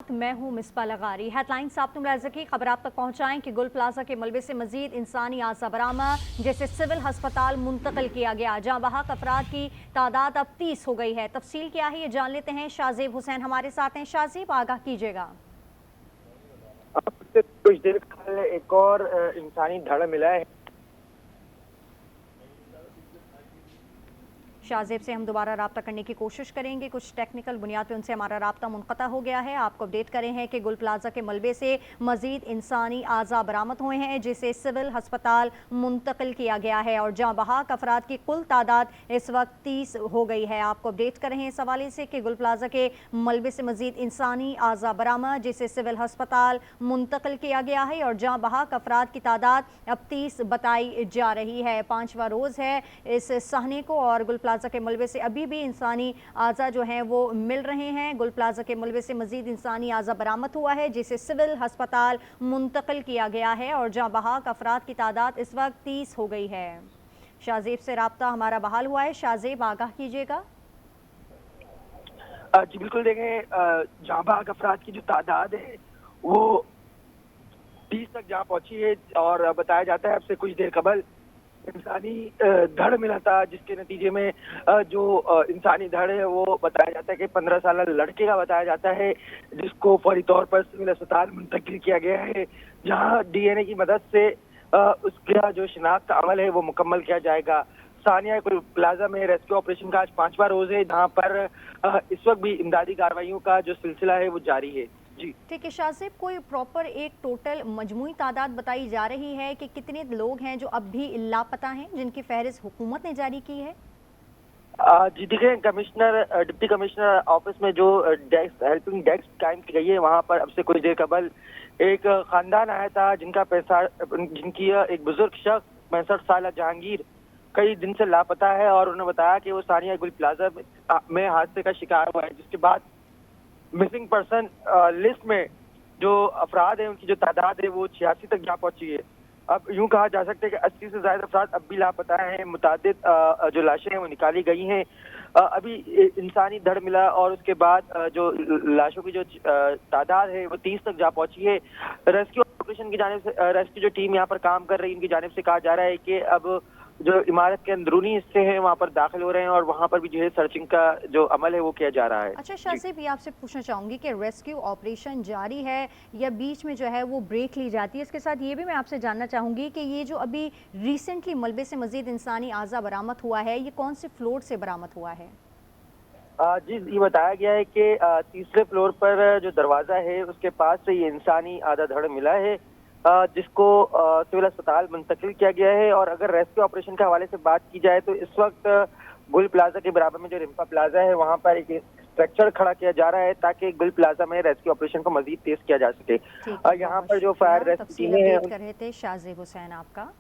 मैं हूं मिसबा लगारी। हेडलाइंस आप की खबर आप तक पहुंचाएं कि गुल प्लाजा के मलबे से मजीद इंसानी आज़ा बरामद, जैसे सिविल अस्पताल मुंतकिल किया गया, जहां बहाक अफराद की तादाद अब 30 हो गई है। तफसील क्या है ये जान लेते हैं। शाहजेब हुसैन हमारे साथ हैं। शाहजेब, आगाह कीजिएगा। कुछ देर पहले एक और इंसानी धड़ मिला है। शाहजेब से हम दोबारा रब्ता करने की कोशिश करेंगे, कुछ टेक्निकल बुनियाद पर उनसे हमारा रब्ता मुनक़ता हो गया है। आपको अपडेट करें हैं कि गुल प्लाजा के मलबे से मजीद इंसानी आज़ा बरामद हुए हैं, जिसे सिविल अस्पताल मुंतकिल किया गया है और जहाँ बहाक अफराद की कुल तादाद इस वक्त 30 हो गई है। आपको अपडेट करें हैं इस हवाले से कि गुल प्लाजा के मलबे से मजीद इंसानी आज़ा बरामद, जिसे सिविल अस्पताल मुंतकिल किया गया है और जहाँ बहाक अफराद की तादाद अब 30 बताई जा रही है। 5वां रोज़ है इस सहने को और गुल प्लाजा के मलबे से अभी भी इंसानी आज़ा जो हैं वो मिल रहे हैं। गुल प्लाजा के मलबे से मजीद इंसानी आज़ा बरामद हुआ है, जिसे सिविल अस्पताल मुंतकिल किया गया है और जहाँ बहाक अफराद की तादाद इस वक्त 30 हो गई है। शाहजेब से रब्ता हमारा बहाल हुआ है। शाहजेब, आगाह कीजिएगा। जी बिल्कुल, देखें जहाँ बहाक अफराद की जो तादाद है वो 30 तक जा पहुंची है और बताया जाता है अब से कुछ देर कबल इंसानी धड़ मिला था, जिसके नतीजे में जो इंसानी धड़ है वो बताया जाता है कि 15 साल लड़के का बताया जाता है, जिसको फौरी तौर पर सिविल अस्पताल मुंतकिल किया गया है, जहां डीएनए की मदद से उसका जो शिनाख्त अमल है वो मुकम्मल किया जाएगा। सानिया गुल प्लाजा में रेस्क्यू ऑपरेशन का आज 5वां रोज है, जहां पर इस वक्त भी इमदादी कार्रवाइयों का जो सिलसिला है वो जारी है। जी ठीक है शाहजेब, कोई प्रॉपर एक टोटल मजमूई तादाद बताई जा रही है कि कितने लोग हैं जो अब भी लापता हैं, जिनकी फहरिस्त हुकूमत ने जारी की है? जी देखिए, डिप्टी कमिश्नर ऑफिस में जो हेल्पिंग डेस्क कायम की गई है, वहां पर अब से कुछ देर कबल एक खानदान आया था जिनकी एक बुजुर्ग शख्स 65 साल जहांगीर कई दिन से लापता है और उन्होंने बताया कि वो सानिया गुल प्लाजा में हादसे का शिकार हुआ है, जिसके बाद मिसिंग पर्सन लिस्ट में जो अफराद है उनकी जो तादाद है वो 86 तक जा पहुंची है। अब यूं कहा जा सकता है कि 80 से ज्यादा अफराद अब भी लापता हैं। मुतादिद जो लाशें हैं वो निकाली गई हैं। अभी इंसानी धड़ मिला और उसके बाद जो लाशों की जो तादाद है वो 30 तक जा पहुंची है। रेस्क्यू ऑपरेशन की जानिब से रेस्क्यू जो टीम यहाँ पर काम कर रही है, इनकी जानिब से कहा जा रहा है कि अब जो इमारत के अंदरूनी हिस्से हैं वहाँ पर दाखिल हो रहे हैं और वहाँ पर भी जो है सर्चिंग का जो अमल है वो किया जा रहा है। अच्छा शाहजेब, ये आपसे पूछना चाहूँगी कि रेस्क्यू ऑपरेशन जारी है या बीच में जो है वो ब्रेक ली जाती है? इसके साथ ये भी मैं आपसे जानना चाहूँगी कि ये जो अभी रिसेंटली मलबे से मजीद इंसानी आज़ा बरामद हुआ है, ये कौन से फ्लोर से बरामद हुआ है? जी ये बताया गया है कि तीसरे फ्लोर पर जो दरवाज़ा है उसके पास से ये इंसानी आधा धड़ मिला है, जिसको सिविल अस्पताल मुंतकिल किया गया है। और अगर रेस्क्यू ऑपरेशन के हवाले से बात की जाए तो इस वक्त गुल प्लाजा के बराबर में जो रिम्पा प्लाजा है वहां पर एक स्ट्रक्चर खड़ा किया जा रहा है ताकि गुल प्लाजा में रेस्क्यू ऑपरेशन को मजीद तेज किया जा सके। यहाँ पर जो फायर रेस्क्यू टीमें हैं। कर रहे थे शाहजेब हुसैन आपका।